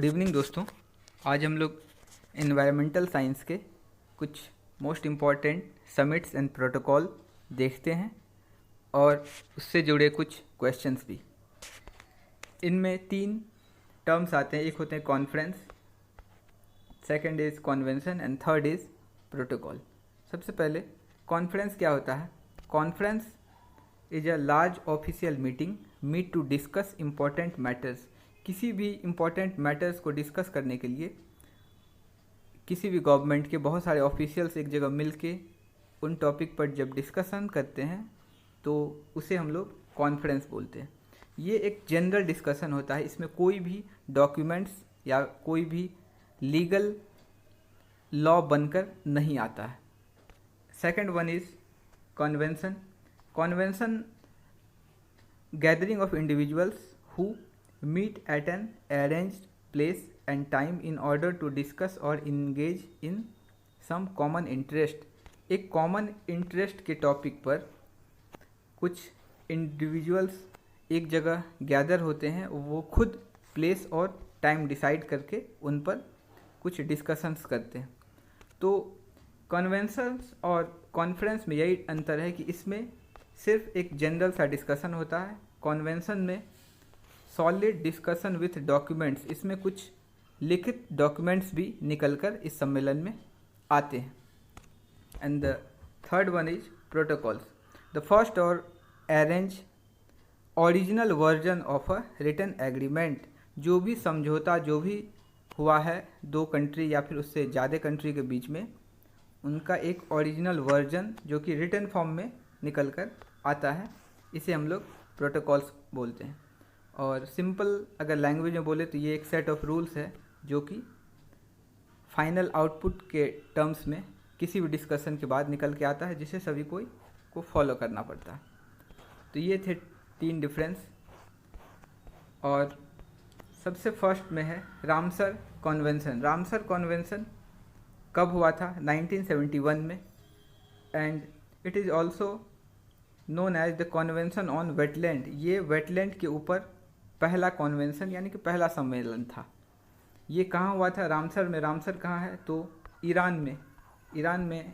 Good evening दोस्तों। आज हम लोग एनवायरमेंटल साइंस के कुछ most important summits and protocol देखते हैं और उससे जुड़े कुछ क्वेश्चंस भी। इनमें 3 टर्म्स आते हैं, एक होते हैं conference, second is convention and third is protocol. सबसे पहले कॉन्फ्रेंस क्या होता है? Conference is a large official meeting meet to discuss important matters. किसी भी इम्पॉर्टेंट मैटर्स को डिस्कस करने के लिए किसी भी गवर्नमेंट के बहुत सारे ऑफिशियल्स एक जगह मिल के उन टॉपिक पर जब डिस्कशन करते हैं तो उसे हम लोग कॉन्फ्रेंस बोलते हैं। ये एक जनरल डिस्कशन होता है, इसमें कोई भी डॉक्यूमेंट्स या कोई भी लीगल लॉ बनकर नहीं आता है। Second one is convention. Convention gathering of individuals who meet at an arranged place and time in order to discuss or engage in some common interest। एक कॉमन इंटरेस्ट के topic पर कुछ individuals एक जगह गैदर होते हैं, वो खुद प्लेस और टाइम डिसाइड करके उन पर कुछ डिस्कशंस करते हैं। तो कन्वेंशंस और कॉन्फ्रेंस में यही अंतर है कि इसमें सिर्फ एक जनरल सा डिस्कशन होता है, कन्वेंशन में सॉलिड डिस्कशन विथ डॉक्यूमेंट्स, इसमें कुछ लिखित डॉक्यूमेंट्स भी निकलकर इस सम्मेलन में आते हैं। And the third one is protocols. The first और arrange original version of a written agreement. जो भी समझौता जो भी हुआ है 2 कंट्री या फिर उससे ज़्यादा कंट्री के बीच में, उनका एक ओरिजिनल वर्जन जो कि रिटन फॉर्म में निकल कर आता है, इसे हम लोग प्रोटोकॉल्स बोलते हैं। और सिंपल अगर लैंग्वेज में बोले तो ये एक सेट ऑफ रूल्स है जो कि फाइनल आउटपुट के टर्म्स में किसी भी डिस्कशन के बाद निकल के आता है, जिसे सभी कोई को फॉलो करना पड़ता है। तो ये थे 3 डिफरेंस। और सबसे फर्स्ट में है रामसर कन्वेंशन। रामसर कन्वेंशन कब हुआ था? 1971 में। And it is also known as the convention on wetland. ये वेटलैंड के ऊपर पहला कन्वेंशन यानी कि पहला सम्मेलन था। ये कहाँ हुआ था? रामसर में। रामसर कहाँ है? तो ईरान में। ईरान में,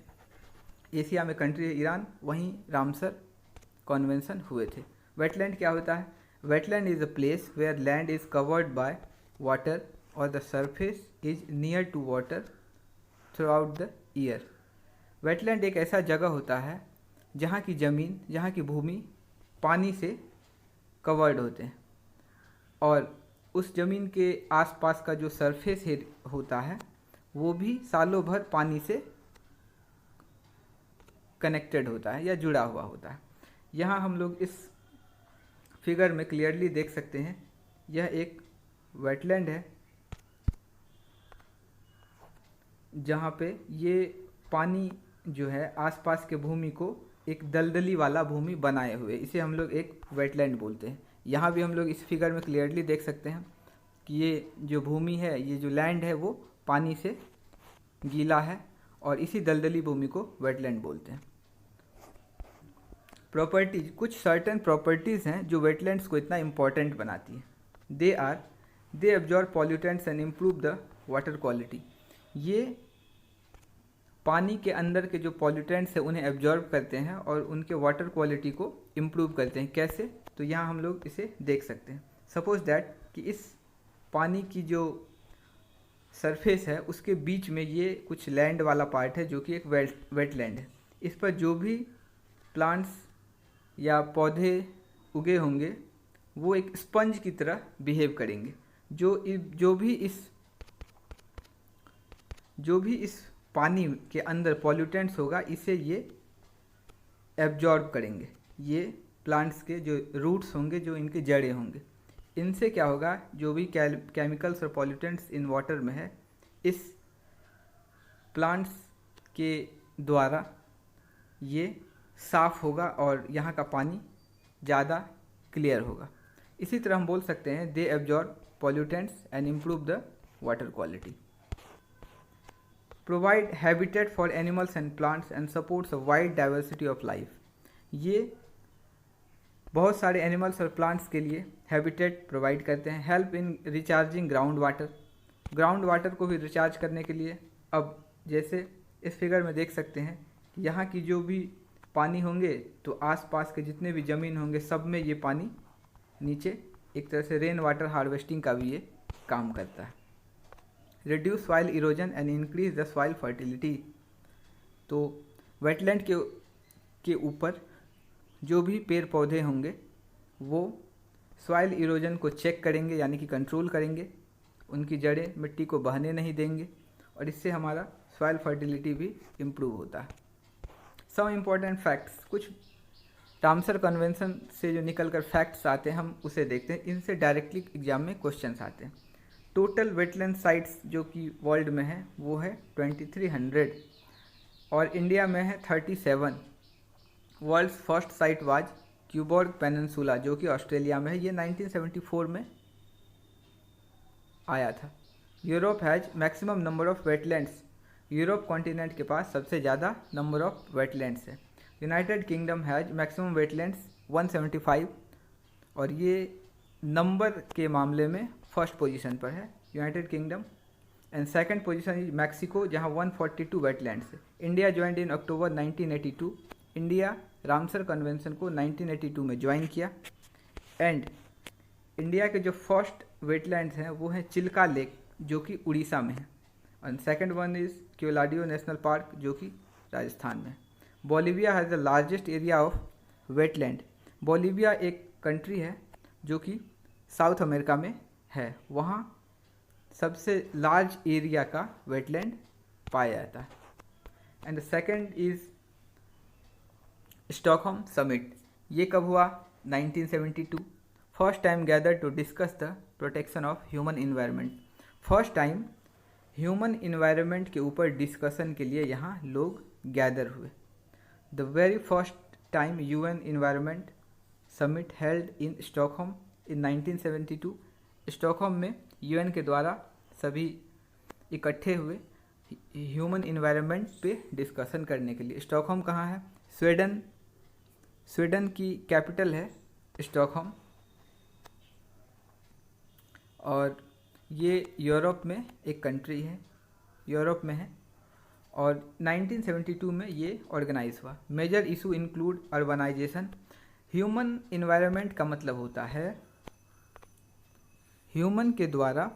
एशिया में कंट्री है ईरान, वहीं रामसर कन्वेंशन हुए थे। वेटलैंड क्या होता है? Wetland is a place where land is covered by water और the surface is near to water throughout the year. Wetland एक ऐसा जगह होता है जहाँ की ज़मीन, जहाँ की भूमि पानी से कवर्ड होते हैं और उस ज़मीन के आसपास का जो सरफेस होता है वो भी सालों भर पानी से कनेक्टेड होता है या जुड़ा हुआ होता है। यहाँ हम लोग इस फिगर में क्लियरली देख सकते हैं, यह एक वेटलैंड है जहाँ पे ये पानी जो है आसपास के भूमि को एक दलदली वाला भूमि बनाए हुए, इसे हम लोग एक वेटलैंड बोलते हैं। यहाँ भी हम लोग इस फिगर में क्लियरली देख सकते हैं कि ये जो भूमि है, ये जो लैंड है वो पानी से गीला है और इसी दलदली भूमि को वेटलैंड बोलते हैं। प्रॉपर्टीज, कुछ सर्टेन प्रॉपर्टीज़ हैं जो वेटलैंड्स को इतना इम्पॉर्टेंट बनाती है। They absorb pollutants and improve the water quality. ये पानी के अंदर के जो पॉल्यूटेंट्स हैं उन्हें एब्जॉर्ब करते हैं और उनके वाटर क्वालिटी को इम्प्रूव करते हैं। कैसे? तो यहाँ हम लोग इसे देख सकते हैं। सपोज दैट कि इस पानी की जो सरफेस है उसके बीच में ये कुछ लैंड वाला पार्ट है जो कि एक वेटलैंड है। इस पर जो भी प्लांट्स या पौधे उगे होंगे वो एक स्पंज की तरह बिहेव करेंगे। जो भी इस पानी के अंदर पॉल्यूटेंट्स होगा इसे ये एब्जॉर्ब करेंगे। ये प्लांट्स के जो रूट्स होंगे, जो इनके जड़ें होंगे, इनसे क्या होगा, जो भी केमिकल्स और पॉल्यूटेंट्स इन वाटर में है इस प्लांट्स के द्वारा ये साफ़ होगा और यहाँ का पानी ज़्यादा क्लियर होगा। इसी तरह हम बोल सकते हैं they absorb pollutants and improve the water quality. Provide habitat for animals and plants and supports a wide diversity of life. ये बहुत सारे एनिमल्स और प्लांट्स के लिए हैबिटेट प्रोवाइड करते हैं। Help in recharging ground water, ground water को भी रिचार्ज करने के लिए। अब जैसे इस फिगर में देख सकते हैं कि यहाँ की जो भी पानी होंगे तो आसपास के जितने भी ज़मीन होंगे सब में ये पानी नीचे एक तरह से रेन वाटर हार्वेस्टिंग का भी ये काम करता है। Reduce soil erosion and increase the soil fertility. तो वेटलैंड के ऊपर जो भी पेड़ पौधे होंगे वो सॉइल इरोजन को चेक करेंगे, यानी कि कंट्रोल करेंगे, उनकी जड़ें मिट्टी को बहने नहीं देंगे और इससे हमारा सॉइल फर्टिलिटी भी इम्प्रूव होता है। सम इम्पॉर्टेंट फैक्ट्स, कुछ रामसर कन्वेंशन से जो निकल कर फैक्ट्स आते हैं हम उसे देखते हैं। इनसे डायरेक्टली एग्जाम में क्वेश्चंस आते हैं। टोटल वेटलैंड साइट्स जो कि वर्ल्ड में है वो है 2300 और इंडिया में है 37। World's first site was Cobourg peninsula जो कि ऑस्ट्रेलिया में है, ये 1974 में आया था। Europe has maximum number of wetlands. Europe continent के पास सबसे ज़्यादा नंबर ऑफ वेटलैंड्स है। United kingdom has maximum wetlands 175 और ये नंबर के मामले में फर्स्ट पोजीशन पर है United kingdom. And second position is Mexico जहां 142 वेटलैंड्स है। India joined in October 1982। India Ramsar convention को 1982 में ज्वाइन किया। एंड इंडिया के जो फर्स्ट वेटलैंड्स हैं वो हैं चिल्का लेक जो कि उड़ीसा में है and second one is Keoladeo national park जो कि राजस्थान में है। Bolivia has the largest area of wetland. Bolivia एक कंट्री है जो कि साउथ अमेरिका में है, वहाँ सबसे लार्ज एरिया का वेटलैंड पाया जाता है। And the second is Stockholm summit. ये कब हुआ? 1972। First time gather to discuss the protection of human environment. First time human environment के ऊपर डिस्कशन के लिए यहाँ लोग गैदर हुए। The very first time UN environment summit held in Stockholm in 1972। Stockholm में UN के द्वारा सभी इकट्ठे हुए ह्यूमन इन्वायरमेंट पे डिस्कशन करने के लिए। स्टॉकहोम कहाँ है? स्वीडन। स्वीडन की कैपिटल है स्टॉकहोम और ये यूरोप में एक कंट्री है, यूरोप में है और 1972 में ये ऑर्गेनाइज हुआ। Major issue include urbanisation. Human environment का मतलब होता है ह्यूमन के द्वारा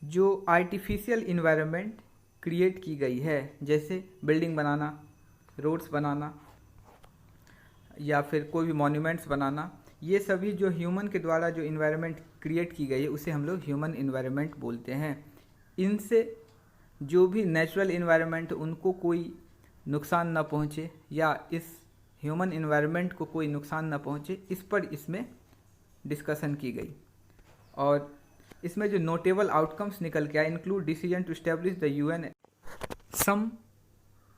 जो आर्टिफिशियल इन्वायरमेंट क्रिएट की गई है, जैसे बिल्डिंग बनाना, रोड्स बनाना या फिर कोई भी मॉन्यूमेंट्स बनाना, ये सभी जो ह्यूमन के द्वारा जो इन्वायरमेंट क्रिएट की गई है उसे हम लोग ह्यूमन इन्वायरमेंट बोलते हैं। इनसे जो भी नेचुरल इन्वायरमेंट उनको कोई नुकसान न पहुँचे या इस ह्यूमन इन्वायरमेंट को कोई नुकसान न पहुँचे, इस पर इसमें डिस्कशन की गई। और इसमें जो नोटेबल आउटकम्स निकल के आए include decision to establish the UN। Some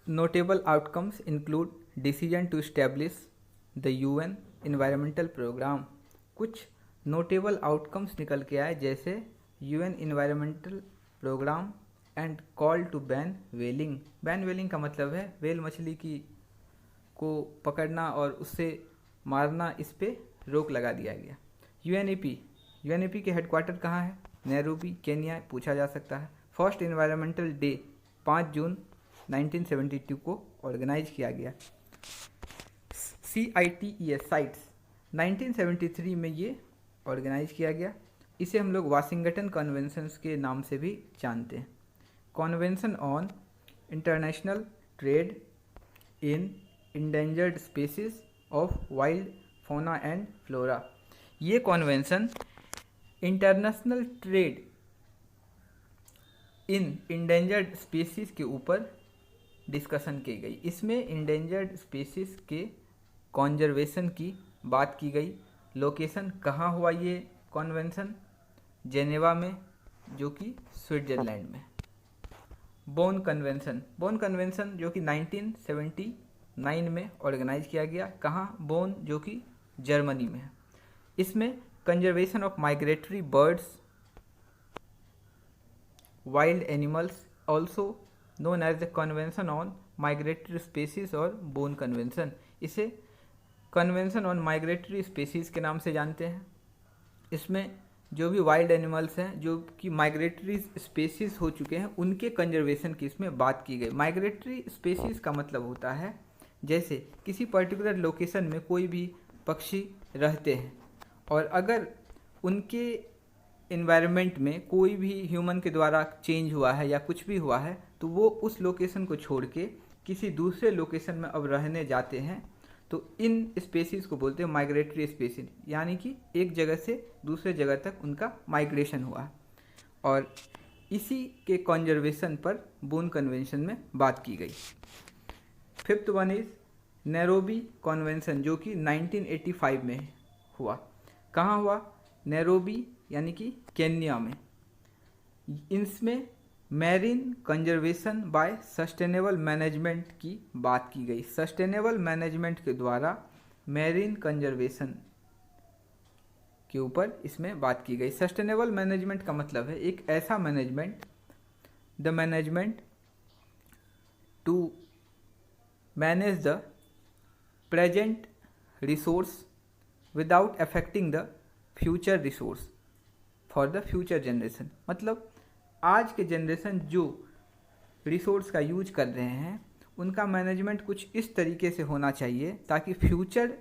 notable outcomes include decision to establish the UN environmental programme. कुछ नोटेबल आउटकम्स निकल के आए जैसे UN environmental programme and call to ban whaling. Ban whaling का मतलब है वेल मछली को पकड़ना और उससे मारना, इस पे रोक लगा दिया गया। UNEP के हेडक्वार्टर कहाँ है? नैरोबी, केन्या पूछा जा सकता है। फर्स्ट इन्वायरमेंटल डे 5 जून 1972 को ऑर्गेनाइज किया गया। CITES साइट्स 1973 में ये ऑर्गेनाइज किया गया। इसे हम लोग वाशिंगटन कन्वेंशंस के नाम से भी जानते हैं। Convention on international trade in endangered species of wild fauna and flora. ये convention international trade in endangered species के ऊपर डिस्कशन की गई। इसमें इंडेंजर्ड स्पीसीज के कॉन्जर्वेशन की बात की गई। लोकेशन कहाँ हुआ ये कन्वेंशन? जेनेवा में जो कि स्विट्जरलैंड में। बोन कन्वेंशन जो कि 1979 में ऑर्गेनाइज किया गया। कहाँ? बोन जो कि जर्मनी में है। इसमें conservation of migratory birds, wild animals also known as the convention on migratory species और बोन कन्वेंशन। इसे कन्वेंशन ऑन माइग्रेटरी स्पीसीज के नाम से जानते हैं। इसमें जो भी वाइल्ड एनिमल्स हैं जो कि माइग्रेटरी स्पेसीज हो चुके हैं उनके कंजर्वेशन की इसमें बात की गई। माइग्रेटरी स्पेसीज का मतलब होता है जैसे किसी पर्टिकुलर लोकेशन में कोई भी पक्षी रहते हैं और अगर उनके इन्वायरमेंट में कोई भी ह्यूमन के द्वारा चेंज हुआ है या कुछ भी हुआ है तो वो उस लोकेशन को छोड़ के किसी दूसरे लोकेशन में अब रहने जाते हैं, तो इन स्पेसीज़ को बोलते हैं माइग्रेटरी स्पेसीज, यानी कि एक जगह से दूसरे जगह तक उनका माइग्रेशन हुआ। और इसी के कंजर्वेशन पर बोन कन्वेंशन में बात की गई। Fifth one is Nairobi convention जो कि 1985 में हुआ। कहाँ हुआ? नैरोबी यानी कि केन्या में। इसमें marine conservation by sustainable management की बात की गई। सस्टेनेबल मैनेजमेंट के द्वारा मैरीन कंजर्वेशन के ऊपर इसमें बात की गई। सस्टेनेबल मैनेजमेंट का मतलब है एक ऐसा management, the management to manage the present resource without affecting the future resource for the future generation. मतलब आज के जनरेशन जो रिसोर्स का यूज कर रहे हैं उनका मैनेजमेंट कुछ इस तरीके से होना चाहिए ताकि फ्यूचर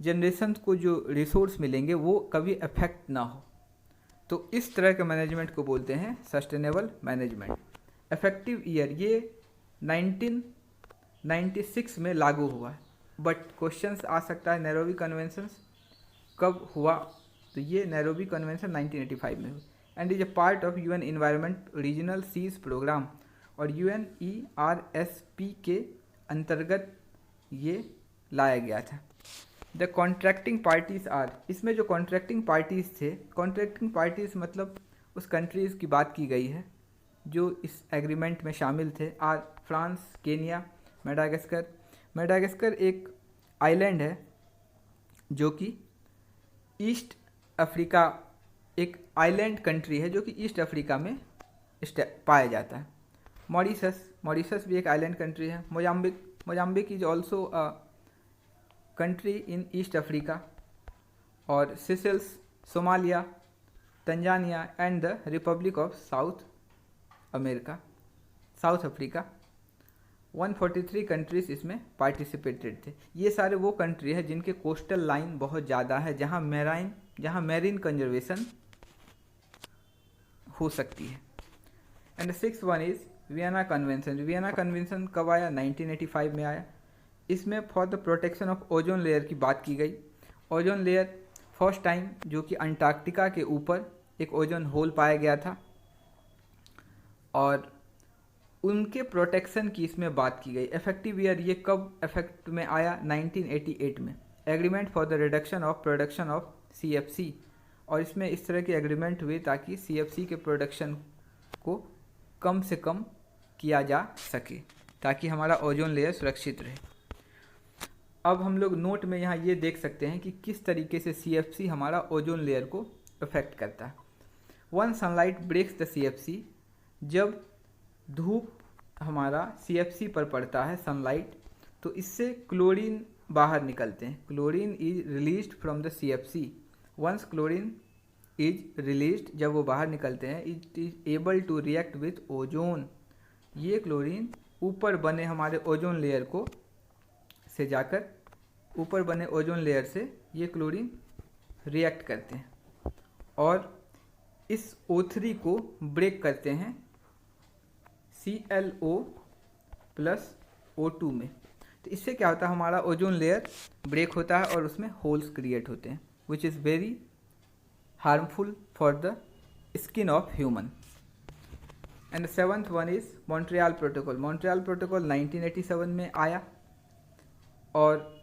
जनरेशन को जो रिसोर्स मिलेंगे वो कभी अफेक्ट ना हो। तो इस तरह के मैनेजमेंट को बोलते हैं सस्टेनेबल मैनेजमेंट। इफेक्टिव ईयर ये 1996 में लागू हुआ है, बट क्वेश्चंस आ सकता है नैरोबी कन्वेंशन कब हुआ, तो ये नैरोबी कन्वेंशन 1985 में हुई and is a part of UN environment regional seas programme और UNERSP के अंतर्गत ये लाया गया था। द कॉन्ट्रैक्टिंग पार्टीज आर, इसमें जो कॉन्ट्रैक्टिंग पार्टीज थे, कॉन्ट्रैक्टिंग पार्टीज मतलब उस कंट्रीज़ की बात की गई है जो इस एग्रीमेंट में शामिल थे, are France, Kenya, Madagascar. Madagascar एक आइलैंड है जो कि ईस्ट अफ्रीका, एक आइलैंड कंट्री है जो कि ईस्ट अफ्रीका में पाया जाता है। मॉरिशस भी एक आइलैंड कंट्री है। Mozambique is also a country in East Africa. और Seychelles, Somalia, Tanzania and the Republic of South Africa. 143 countries इसमें पार्टिसिपेटेड थे। ये सारे वो कंट्री है जिनके कोस्टल लाइन बहुत ज़्यादा है, जहाँ मैरीन कंजर्वेशन हो सकती है। And 6 one is Vienna convention. Vienna convention कब आया? 1985 में आया। इसमें for the protection of ozone layer की बात की गई। ओजोन लेयर फर्स्ट टाइम जो कि अंटार्कटिका के ऊपर एक ओजोन होल पाया गया था और उनके प्रोटेक्शन की इसमें बात की गई। इफेक्टिव ईयर ये कब इफेक्ट में आया? 1988 में। Agreement for the reduction of production of CFC, और इसमें इस तरह के एग्रीमेंट हुए ताकि CFC के प्रोडक्शन को कम से कम किया जा सके ताकि हमारा ओजोन लेयर सुरक्षित रहे। अब हम लोग नोट में यहाँ ये देख सकते हैं कि किस तरीके से CFC हमारा ओजोन लेयर को अफेक्ट करता है। One sunlight breaks the CFC, जब धूप हमारा CFC पर पड़ता है सनलाइट, तो इससे क्लोरीन बाहर निकलते हैं। Chlorine is released from the CFC। Once chlorine is released, जब वो बाहर निकलते हैं, it is able to react with ozone. ये क्लोरीन ऊपर बने हमारे ओजोन लेयर को से जाकर ऊपर बने ओजोन लेयर से ये क्लोरीन रिएक्ट करते हैं और इस O3 को ब्रेक करते हैं ClO प्लस O2 में। तो इससे क्या होता है? हमारा ओजोन लेयर ब्रेक होता है और उसमें होल्स क्रिएट होते हैं which is very harmful for the skin of human. And 7th one is Montreal protocol. Montreal protocol 1987 में आया और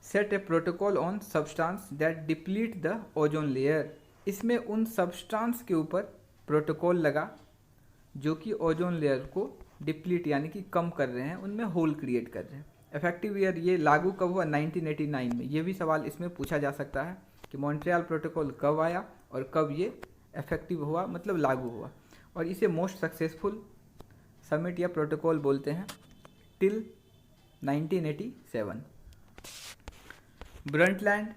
set a protocol on substance that deplete the ozone layer. इसमें उन सब्सटेंस के ऊपर प्रोटोकॉल लगा जो कि ओजोन लेयर को डिप्लीट यानी कि कम कर रहे हैं, उनमें होल क्रिएट कर रहे हैं। इफेक्टिव ईयर ये लागू कब हुआ? 1989 में। ये भी सवाल इसमें पूछा जा सकता है कि मॉन्ट्रियल प्रोटोकॉल कब आया और कब ये इफेक्टिव हुआ, मतलब लागू हुआ। और इसे मोस्ट सक्सेसफुल समिट या प्रोटोकॉल बोलते हैं till 1987। Brundtland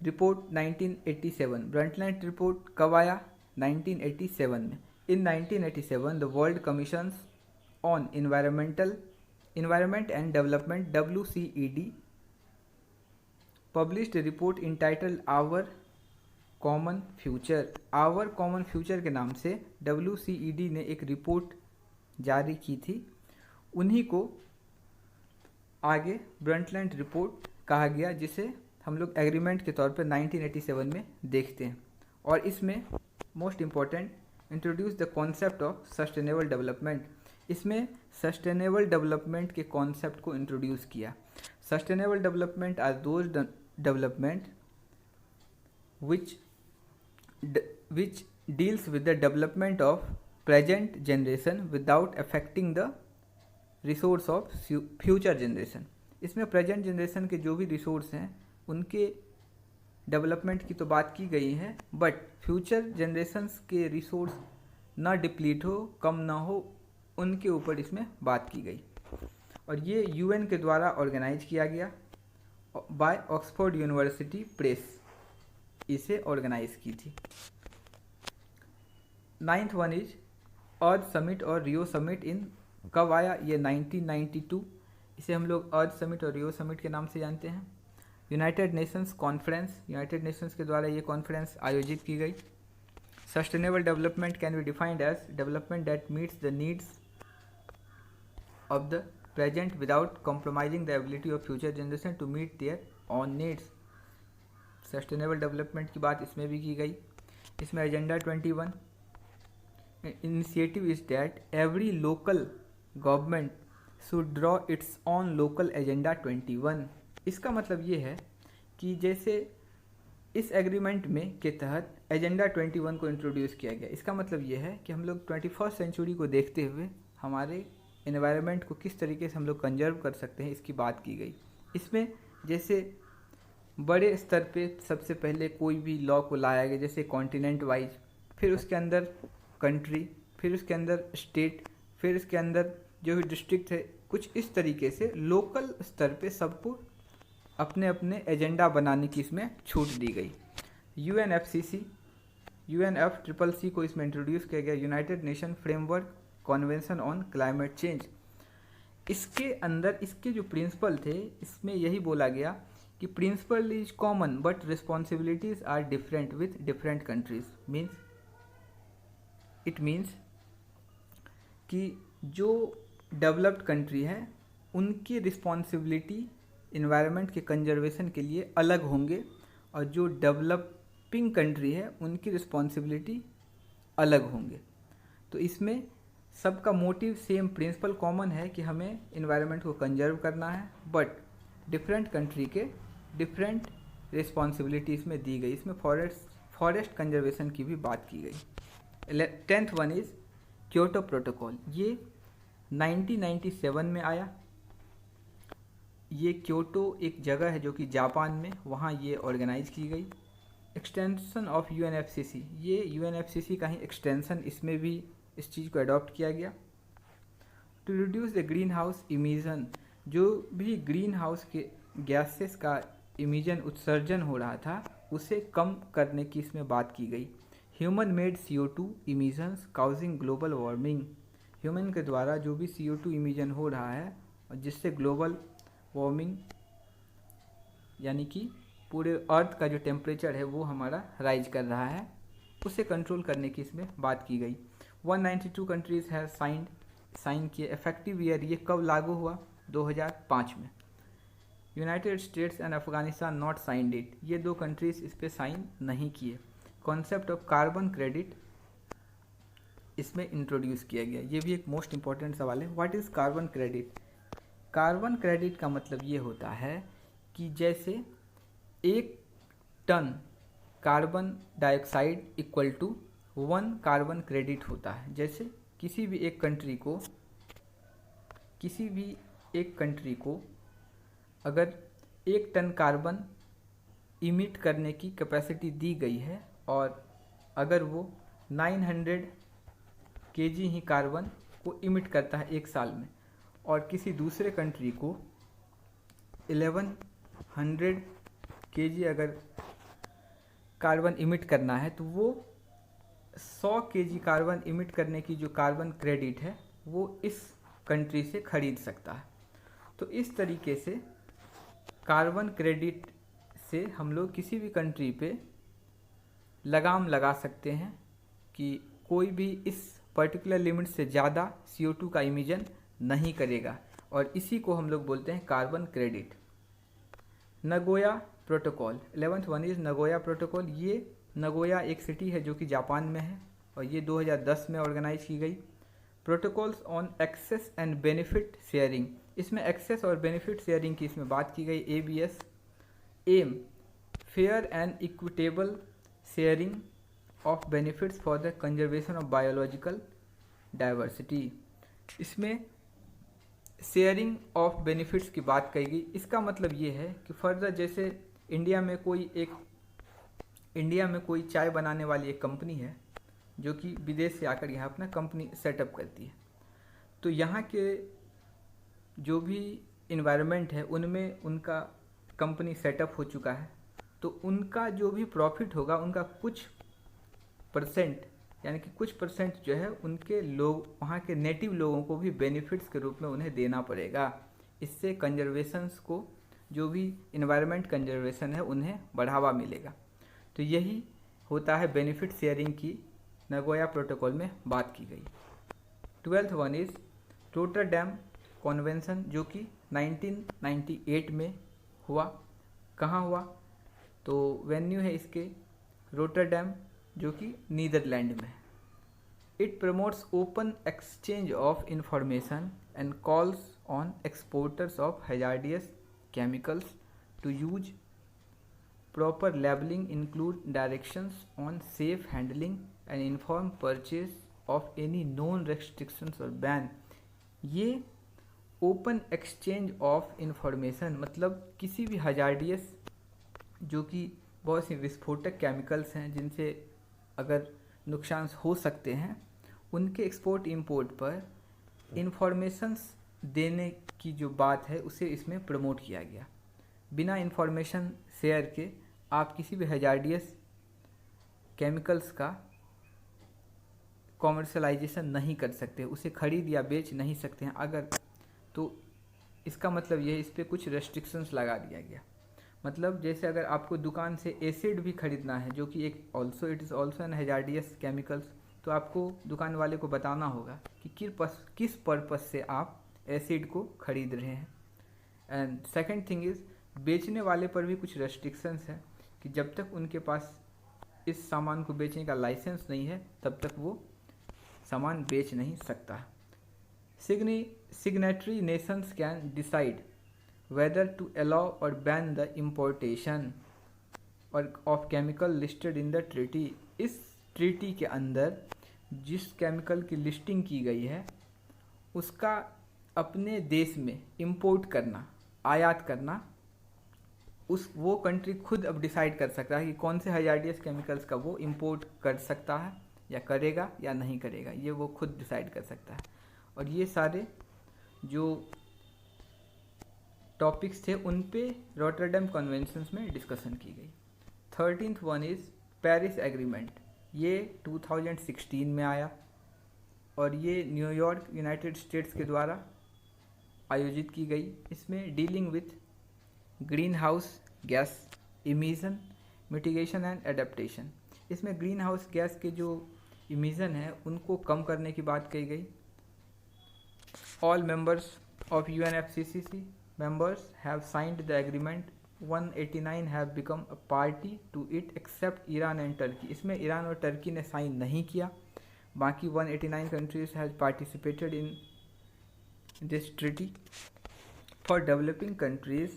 report 1987, Brundtland report कब आया? 1987 में। In 1987 the world commissions on environment and development WCED published report entitled our common future के नाम से WCED ने एक रिपोर्ट जारी की थी। उन्हीं को आगे ब्रंटलैंड रिपोर्ट कहा गया, जिसे हम लोग एग्रीमेंट के तौर पर 1987 में देखते हैं। और इसमें most important introduce the concept of sustainable development. इसमें सस्टेनेबल डेवलपमेंट के कॉन्सेप्ट को इंट्रोड्यूस किया। Sustainable development are those development which deals with the development of present generation without affecting the resource of future generation। इसमें present generation के जो भी resource हैं उनके डेवलपमेंट की तो बात की गई है, बट फ्यूचर जनरेशन्स के रिसोर्स ना डिप्लीट हो, कम ना हो, उनके ऊपर इसमें बात की गई। और ये UN के द्वारा ऑर्गेनाइज किया गया बाय ऑक्सफोर्ड यूनिवर्सिटी प्रेस, इसे ऑर्गेनाइज की थी। 9th one is earth summit और रियो समिट इन कब आया? ये 1992। इसे हम लोग अर्थ समिट और रियो समिट के नाम से जानते हैं। United Nations conference, United Nations के द्वारा ये कॉन्फ्रेंस आयोजित की गई। Sustainable development can be defined as development that meets the needs of the present without compromising the ability of future generation to meet their own needs. Sustainable development की बात इसमें भी की गई। इसमें agenda 21 initiative is that every local government should draw its own local agenda 21। इसका मतलब ये है कि जैसे इस एग्रीमेंट में के तहत एजेंडा 21 को इंट्रोड्यूस किया गया। इसका मतलब ये है कि हम लोग 21st सेंचुरी को देखते हुए हमारे एनवायरनमेंट को किस तरीके से हम लोग कंजर्व कर सकते हैं, इसकी बात की गई। इसमें जैसे बड़े स्तर पे सबसे पहले कोई भी लॉ को लाया गया, जैसे कॉन्टिनेंट वाइज, फिर उसके अंदर कंट्री, फिर उसके अंदर स्टेट, फिर उसके अंदर जो भी डिस्ट्रिक्ट है, कुछ इस तरीके से लोकल स्तर पे सबको अपने अपने एजेंडा बनाने की इसमें छूट दी गई। UNFCCC को इसमें इंट्रोड्यूस किया गया, United nation framework convention on climate change. इसके अंदर इसके जो प्रिंसिपल थे, इसमें यही बोला गया कि principle is common but responsibilities are different with different countries. It means कि जो डेवलप्ड कंट्री है उनकी रिस्पॉन्सिबिलिटी इन्वायरमेंट के कंजर्वेशन के लिए अलग होंगे, और जो डेवलपिंग कंट्री है उनकी रिस्पॉन्सिबिलिटी अलग होंगे। तो इसमें सबका मोटिव सेम, प्रिंसिपल कॉमन है कि हमें इन्वायरमेंट को कंजर्व करना है, बट डिफरेंट कंट्री के डिफरेंट रिस्पॉन्सिबिलिटी इसमें दी गई। इसमें फॉरेस्ट कंजर्वेशन की भी बात की गई। 10th one is Kyoto protocol. ये 1997 में आया। ये क्योटो एक जगह है जो कि जापान में, वहाँ ये ऑर्गेनाइज की गई। एक्सटेंशन ऑफ UNFCCC, ये UNFCCC का ही एक्सटेंशन, इसमें भी इस चीज़ को अडॉप्ट किया गया। To reduce the green house emission, जो भी ग्रीन हाउस के गैसेस का इमिशन उत्सर्जन हो रहा था उसे कम करने की इसमें बात की गई। Human made CO2 emissions causing global warming, human के द्वारा जो भी CO2 इमिशन हो रहा है और जिससे ग्लोबल वार्मिंग यानी कि पूरे अर्थ का जो टेम्परेचर है वो हमारा राइज कर रहा है, उसे कंट्रोल करने की इसमें बात की गई। 192 कंट्रीज़ है साइन किए। इफेक्टिव ईयर ये कब लागू हुआ? 2005 में। United States and Afghanistan not signed it, ये दो कंट्रीज़ इस पर साइन नहीं किए। कॉन्सेप्ट ऑफ कार्बन क्रेडिट इसमें इंट्रोड्यूस किया गया। ये भी एक मोस्ट इंपॉर्टेंट सवाल है। What is carbon credit? Carbon credit का मतलब ये होता है कि जैसे 1 ton carbon dioxide equal to 1 carbon credit होता है। जैसे किसी भी एक कंट्री को अगर 1 टन कार्बन इमिट करने की कैपेसिटी दी गई है और अगर वो 900 kg ही कार्बन को इमिट करता है 1 साल में, और किसी दूसरे कंट्री को 1100 kg अगर कार्बन इमिट करना है तो वो 100 केजी कार्बन इमिट करने की जो कार्बन क्रेडिट है वो इस कंट्री से खरीद सकता है। तो इस तरीके से कार्बन क्रेडिट से हम लोग किसी भी कंट्री पे लगाम लगा सकते हैं कि कोई भी इस पर्टिकुलर लिमिट से ज़्यादा CO2 का इमिशन नहीं करेगा, और इसी को हम लोग बोलते हैं carbon credit. Nagoya protocol, 11th one is Nagoya protocol. ये नगोया एक सिटी है जो कि जापान में है और ये 2010 में ऑर्गेनाइज की गई। Protocols on access and benefit sharing, इसमें एक्सेस और बेनिफिट शेयरिंग की इसमें बात की गई। ABS, aim fair and equitable sharing of benefits for the conservation of biological diversity. इसमें शेयरिंग ऑफ बेनिफिट्स की बात कही गई। इसका मतलब ये है कि फर्दर जैसे इंडिया में कोई चाय बनाने वाली एक कंपनी है जो कि विदेश से आकर यहाँ अपना कंपनी सेटअप करती है, तो यहाँ के जो भी इन्वायरमेंट है उनमें उनका कंपनी सेटअप हो चुका है, तो उनका जो भी प्रॉफिट होगा उनका कुछ परसेंट यानी कि कुछ परसेंट जो है उनके लोग वहाँ के नेटिव लोगों को भी बेनिफिट्स के रूप में उन्हें देना पड़ेगा। इससे कंजर्वेशंस को, जो भी इन्वायरमेंट कंजर्वेशन है, उन्हें बढ़ावा मिलेगा। तो यही होता है बेनिफिट शेयरिंग की नगोया प्रोटोकॉल में बात की गई। 12th one is Rotterdam convention जो कि 1998 में हुआ। कहाँ हुआ? तो वेन्यू है इसके रोटरडैम जो कि नीदरलैंड में। It promotes open exchange of information and calls on exporters of hazardous chemicals to use proper labelling, include directions on safe handling and inform purchase of any non restrictions और ban. ये open exchange of information मतलब किसी भी hazardous, जो कि बहुत सी विस्फोटक chemicals हैं जिनसे अगर नुकसान हो सकते हैं, उनके एक्सपोर्ट इंपोर्ट पर इंफॉर्मेशंस देने की जो बात है उसे इसमें प्रमोट किया गया। बिना इंफॉर्मेशन शेयर के आप किसी भी हजार्डियस केमिकल्स का कॉमर्शलाइजेशन नहीं कर सकते, उसे खरीद या बेच नहीं सकते हैं अगर, तो इसका मतलब ये है इस पर कुछ रेस्ट्रिक्शंस लगा दिया गया। मतलब जैसे अगर आपको दुकान से एसिड भी खरीदना है जो कि एक it is also an hazardous chemicals, तो आपको दुकान वाले को बताना होगा कि किस पर्पस से आप एसिड को खरीद रहे हैं। एंड सेकंड थिंग इज़ बेचने वाले पर भी कुछ रेस्ट्रिक्शंस हैं कि जब तक उनके पास इस सामान को बेचने का लाइसेंस नहीं है तब तक वो सामान बेच नहीं सकता। Signatory Nations can decide whether to allow or ban the importation of chemical listed in the treaty। इस ट्रीटी के अंदर जिस केमिकल की लिस्टिंग की गई है उसका अपने देश में इंपोर्ट करना, आयात करना, वो कंट्री खुद अब डिसाइड कर सकता है कि कौन से हजार्डियस केमिकल्स का वो इंपोर्ट कर सकता है या करेगा या नहीं करेगा, ये वो खुद डिसाइड कर सकता है। और ये सारे जो टॉपिक्स थे उन पे रॉटरडैम कन्वेंशंस में डिस्कशन की गई। 13th one is Paris agreement. ये 2016 में आया और ये न्यूयॉर्क यूनाइटेड स्टेट्स के द्वारा आयोजित की गई। इसमें dealing with green house gas emission mitigation and adaptation. इसमें ग्रीन हाउस गैस के जो इमिशन है उनको कम करने की बात कही गई। All members of UNFCCC members have signed the agreement, 189 have become a party to it except Iran and Turkey। इसमें ईरान और टर्की ने साइन नहीं किया, बाकी 189 countries has participated in this treaty। for developing countries,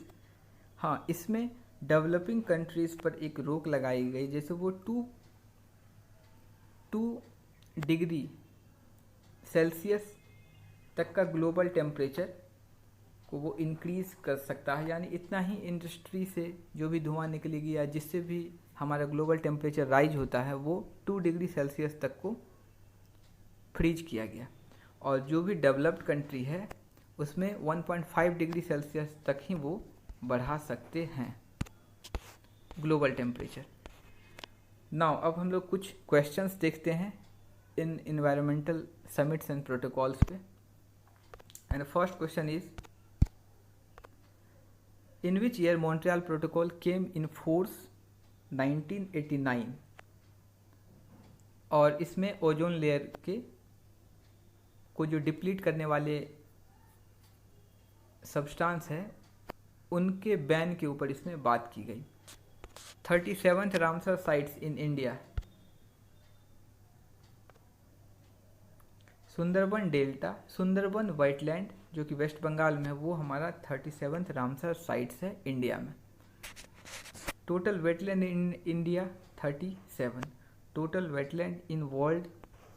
हाँ इसमें developing countries पर एक रोक लगाई गई, जैसे वो 2 डिग्री सेल्सियस तक का ग्लोबल टेम्परेचर को वो इंक्रीज़ कर सकता है, यानी इतना ही इंडस्ट्री से जो भी धुआं निकलेगी या जिससे भी हमारा ग्लोबल टेम्परेचर राइज होता है वो 2 डिग्री सेल्सियस तक को फ्रीज किया गया। और जो भी डेवलप्ड कंट्री है उसमें 1.5 डिग्री सेल्सियस तक ही वो बढ़ा सकते हैं ग्लोबल टेम्परेचर। नाउ अब हम लोग कुछ क्वेश्चंस देखते हैं in environmental summits and protocols पे। And first question is, in which year Montreal protocol came in force? 1989। और इसमें ओजोन लेयर के को जो डिप्लीट करने वाले सब्सटेंस है उनके बैन के ऊपर इसमें बात की गई। 37th Ramsar sites in India, Sundarban delta, Sundarban wetland जो कि वेस्ट बंगाल में है, वो हमारा 37th रामसर साइट्स है इंडिया में। Total wetland in India 37, total wetland in world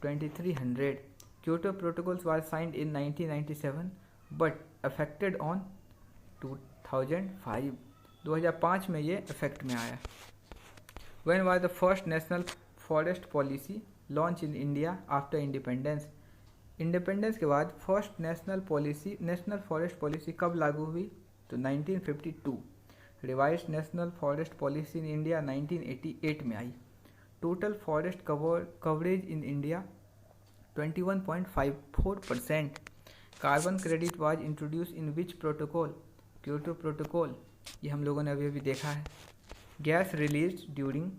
2300। Kyoto protocols was signed in 1997 but affected on 2005, 2005 में ये इफेक्ट में आया। When was the first national forest policy launch in India after independence? Independence के बाद first national forest policy कब लागू हुई? तो 1952। Revised national forest policy in India 1988 में आई। Total forest coverage in India 21.54%। Carbon credit was introduce in which protocol? Kyoto protocol, ये हम लोगों ने अभी अभी देखा है। Gas release during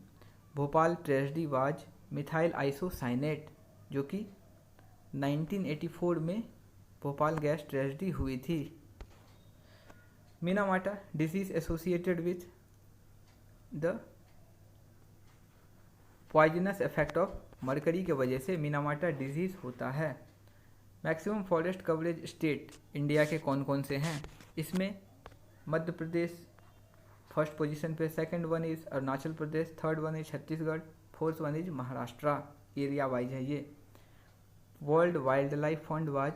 Bhopal tragedy was methyl isocyanate, जो कि 1984 में भोपाल गैस ट्रेजेडी हुई थी। Minamata disease associated with the poisonous effect of mercury के वजह से मिनामाटा डिजीज होता है। Maximum forest coverage state India के कौन कौन से हैं? इसमें मध्य प्रदेश फर्स्ट पोजीशन पे, second one is Arunachal Pradesh, third one is Chhattisgarh, fourth one is Maharashtra. Area wise है ये। World wild life fund was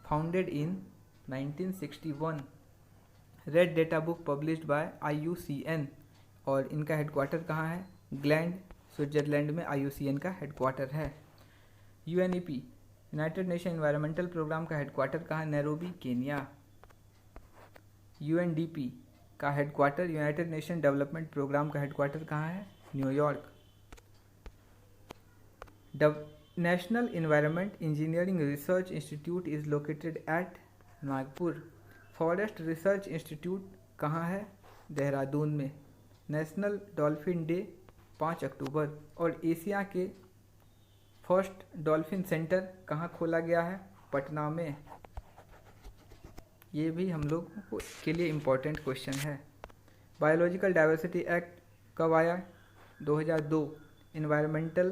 founded in 1961। Red data book published by IUCN, और इनका हेडक्वार्टर कहाँ है? ग्लैंड, स्विट्जरलैंड में IUCN का हेडक्वार्टर है। UNEP United Nation environmental programme का हेडक्वार्टर कहाँ है? Nairobi, Kenya. UNDP का headquarter, United Nation development programme का हेडक्वार्टर कहाँ है? New York. National environment engineering research institute is located at Nagpur. Forest research institute कहाँ है? देहरादून में। National dolphin day 5 October. और एशिया के फर्स्ट डॉल्फिन सेंटर कहाँ खोला गया है? पटना में। ये भी हम लोग के लिए इम्पोर्टेंट क्वेश्चन है। बायोलॉजिकल डाइवर्सिटी एक्ट कब आया? 2002। Environmental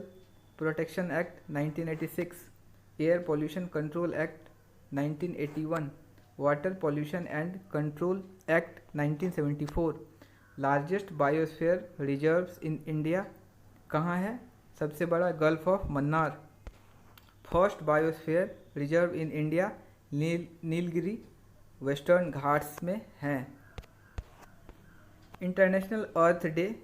protection act 1986। Air pollution control act 1981। Water pollution and control act 1974। Largest biosphere reserves in India कहाँ है? सबसे बड़ा gulf of Mannar. First biosphere reserve in India Nilgiri western Ghats में है। इंटरनेशनल अर्थ day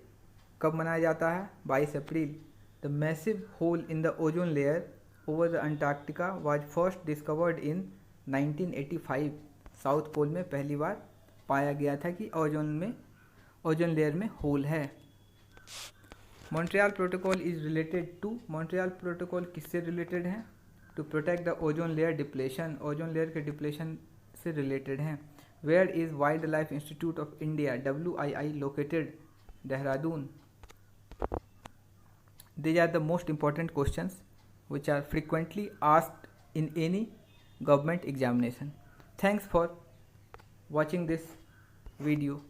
कब मनाया जाता है? 22 April. The massive hole in the ozone layer over the Antarctica was first discovered in 1985। South pole में पहली बार पाया गया था कि ओजोन लेयर में होल है। Montreal protocol is related to, Montreal protocol किससे रिलेटेड है? To protect the ozone layer depletion, ozone layer के डिप्लेशन से रिलेटेड हैं। Where is wildlife institute of India WII located? Dehradun. These are the most important questions which are frequently asked in any government examination. Thanks for watching this video.